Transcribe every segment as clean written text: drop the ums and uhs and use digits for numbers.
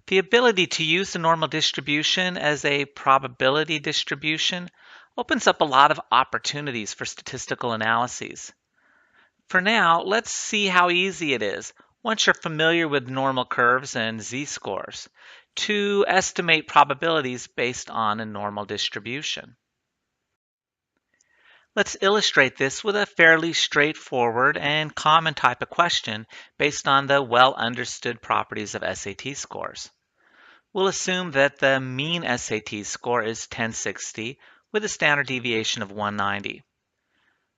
The ability to use the normal distribution as a probability distribution opens up a lot of opportunities for statistical analyses. For now, let's see how easy it is, once you're familiar with normal curves and z-scores, to estimate probabilities based on a normal distribution. Let's illustrate this with a fairly straightforward and common type of question based on the well-understood properties of SAT scores. We'll assume that the mean SAT score is 1060 with a standard deviation of 190.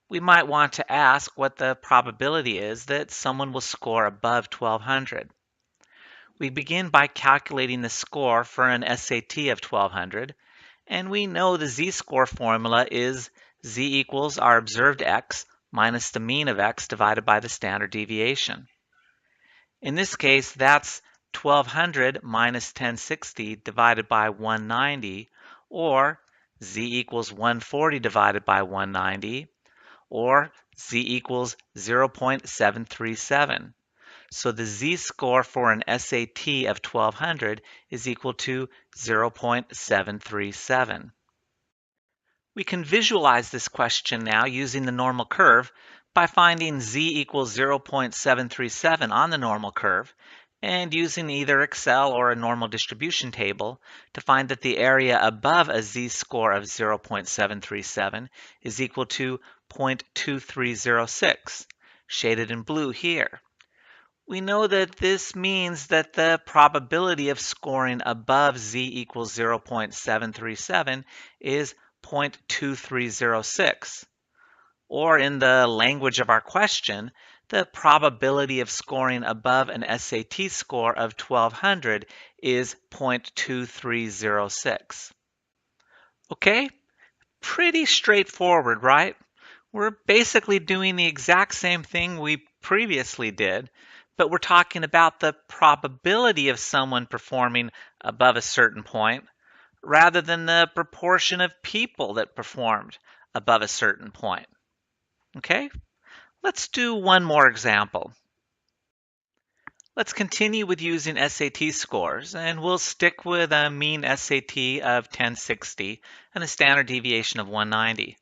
We might want to ask what the probability is that someone will score above 1200. We begin by calculating the score for an SAT of 1200, and we know the z-score formula is z equals our observed x minus the mean of x divided by the standard deviation. In this case, that's 1200 minus 1060 divided by 190, or z equals 140 divided by 190, or z equals 0.737. So the z-score for an SAT of 1200 is equal to 0.737. We can visualize this question now using the normal curve by finding z equals 0.737 on the normal curve and using either Excel or a normal distribution table to find that the area above a z-score of 0.737 is equal to 0.2306, shaded in blue here. We know that this means that the probability of scoring above z equals 0.737 is 0.2306. Or in the language of our question, the probability of scoring above an SAT score of 1200 is 0.2306. Okay, pretty straightforward, right? We're basically doing the exact same thing we previously did, but we're talking about the probability of someone performing above a certain point rather than the proportion of people that performed above a certain point. Okay, let's do one more example. Let's continue with using SAT scores, and we'll stick with a mean SAT of 1060 and a standard deviation of 190.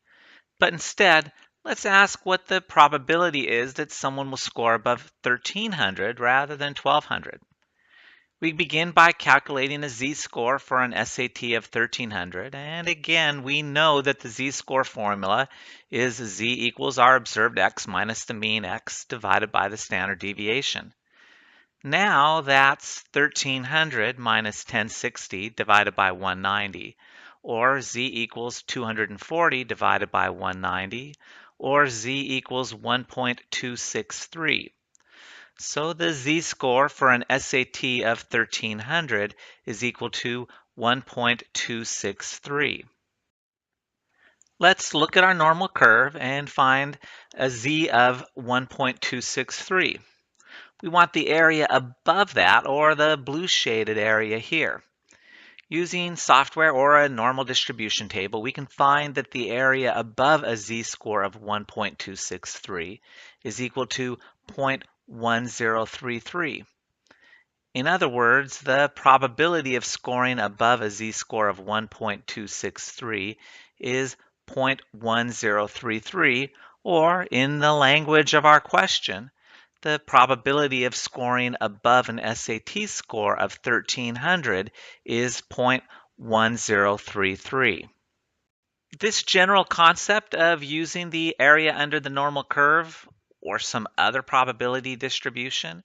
But instead, let's ask what the probability is that someone will score above 1300 rather than 1200. We begin by calculating a z-score for an SAT of 1300, and again we know that the z-score formula is z equals our observed x minus the mean x divided by the standard deviation. Now that's 1300 minus 1060 divided by 190, or z equals 240 divided by 190, or z equals 1.263. So the z-score for an SAT of 1300 is equal to 1.263. Let's look at our normal curve and find a z of 1.263. We want the area above that, or the blue shaded area here. Using software or a normal distribution table, we can find that the area above a z-score of 1.263 is equal to 0.1033. In other words, the probability of scoring above a z-score of 1.263 is 0.1033, or in the language of our question, the probability of scoring above an SAT score of 1300 is 0.1033. This general concept of using the area under the normal curve or some other probability distribution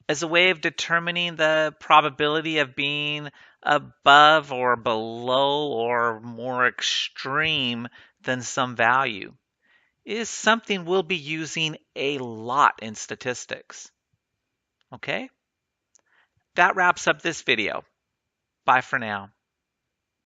as a way of determining the probability of being above or below or more extreme than some value is something we'll be using a lot in statistics. Okay? That wraps up this video. Bye for now.